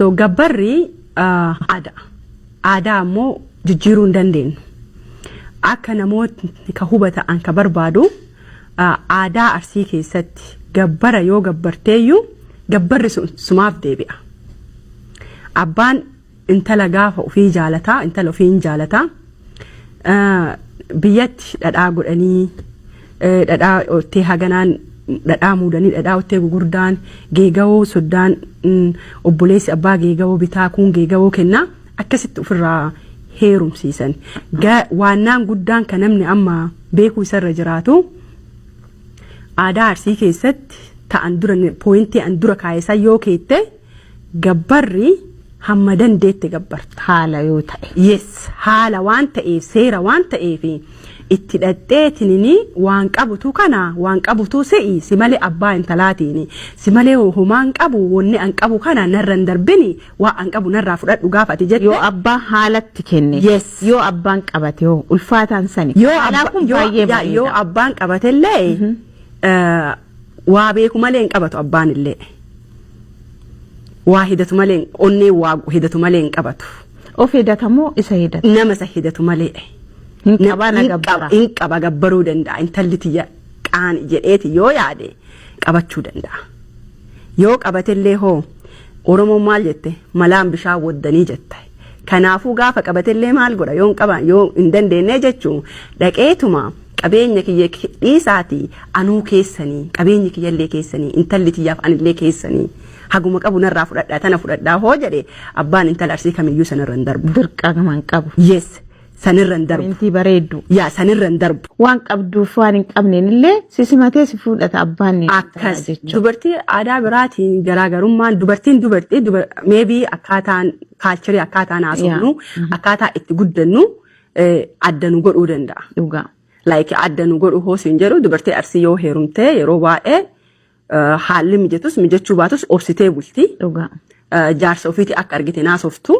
So gabbarri aadaa ammoo jijjiiruu hin dandeenyu. Akka namoonni ka hubatan ka barbaadu aadaa Arsii keessatti gabbara yoo gabbarteeyyuu gabbarri sumaaf deebi'a. Abbaan intala gaafa ofii jaalataa intala ofii hin jaalataa biyyatti dhadhaa godhanii dhadhaa ottee haganaan dhadhaa muudanii dhadhaa ottee gugurdaan geegawoo soddaan obboleessi abbaa geegawoo bitaa kun geegawoo kennaa akkasitti ofirraa heerumsiisan. Waannaan guddaan kan namni amma beekuu isarra jiraatu aadaa Arsii keessatti ta'an dura pooyintii an dura kaayesan yoo keette gabbarri hamma dandeette gabbarta. Haala yoo ta'e. Yes, haala waan ta'eef seera waan ta'eef itti dhadheetinini waan qabutu kana waan qabutu se'i si malee abbaa intalaatiin si malee homaan qabu wanni an qabu kana narran darbini waa an qabu narraa fudhadhu gaafati jette. Yoo abbaan haalatti kenne. Yes. Yoo abbaan qabate hoo ulfaataan sani. Yoo abbaan qabatellee waa beeku malee hin qabatu abbaan illee. Waa hidatu malee onnee waa hidatu malee hin qabatu. Of hidatamoo isa hidatu? Nama isa hidatu malee. Hin qaba gabbaruu danda'a. Intalli tiyya qaani jedheeti yoo yaade qabachuu danda'a. Yoo qabatellee hoo Oromoon maal jette malaan bishaan waddanii jette. Kanaafuu gaafa qabatellee maal godha yoo hin dandeenye jechuun dhaqeetuma qabeenya kiyya dhiisaati anuu keessanii qabeenyi kiyyallee keessanii intalli tiyyaaf anillee keessanii haguma qabu narraa fudhadhaa tana fudhadhaa hoo jedhe abbaan intala Arsii kamiyyuu sanirra hin darbu. Dirqama hin qabu. Yes. Sanirra hin darbu. Inti bareeddu. Yaa sanirra hin darbu. Waan qabduuf waan hin qabneen illee sisimatee si fudhata abbaan ni. Akkas dubartii aadaa biraatiin garaagarummaan dubartiin maybe akkaataan kaalcharii akkaataan haasofnu akkaataa itti guddannu addanu godhuu danda'a. Dhugaa. Like addanu godhu hoosiin jedhu dubartii Arsii yoo heerumtee yeroo baay'ee haalli mijachuu baatus obsitee bulti. Dhugaa. Jaarsa ofiitii akka argite naasoftu.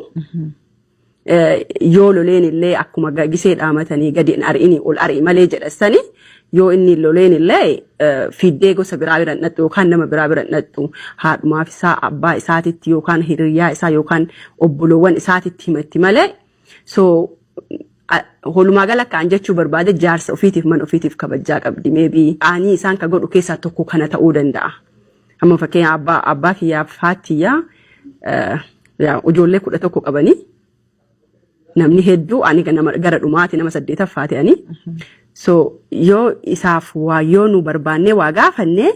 Yoo loleen illee akkuma gisee dhaamatanii gadi hin ari'ini ol ari'i malee jedhasanii yoo inni loleen illee fiddee gosa biraa bira naqxu yookaan nama biraa bira naqxu haadhumaaf isaa abbaa isaatitti yookaan hiriyyaa isaa yookaan obbolowwan isaatitti himatti malee so holumaa gala kaan jechuu barbaade jaarsa ofiitiif mana ofiitiif kabajaa qabdi maybe aanii isaan ka godhu keessaa tokko kana ta'uu danda'a. Amma fakkeenya abbaa kiyyaaf haatiyyaa ijoollee 11 qabanii namni hedduu ani gara dhumaati nama 8 ta'anii so yoo isaaf waa yoo nu barbaannee waa gaafannee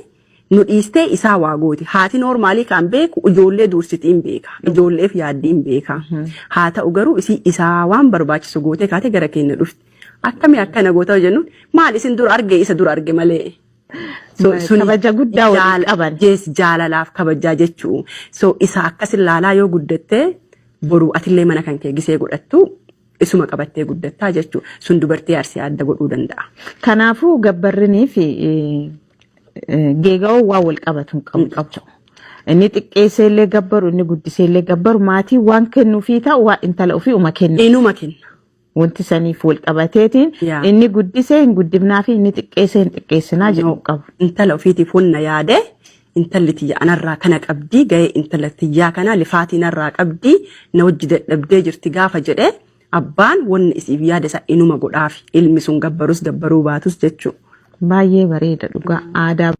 nu dhiistee isaa waa gooti haati normaalii kan beeku ijoollee dursitiin beeka ijoolleef yaaddiin beeka haa ta'u garuu isaa waan barbaachisu gootee kaatee gara keenya dhufti akkamii akkana goota jennu maal isin dura arge isa dura arge malee so kabaja guddaa waliin qaban jaalalaaf kabajaa jechuu so isa akkasin laalaa yoo guddatte boru atillee mana kan kee gisee godhattu isuma qabattee guddattaa jechuu sun dubartii Arsii adda godhuu danda'a. Kanaafuu gabbarrinii fi geega'oo waa wal qabatu qabu. Inni xiqqeessee illee gabbaru inni guddisee illee gabbaru maatii waan kennuufii ta'u waa intala ofii uma kenna. Inuma kenna. Wanti saniif wal qabateetiin inni guddisee hin guddifnaa fi inni xiqqeessee hin xiqqeessinaa jedhu qabu. Intala ofiitiif hunda yaade intalli tiyya anarraa kana qabdii ga'ee intala tiyyaa kana lifaatiin irraa qabdii na wajji dadhabdee jirti gaafa jedhee abbaan wanni isiif yaada isa inuma godhaaf ilmi sun gabbarus gabbaruu baatus jechuudha. Baay'ee bareeda dhugaa aadaa.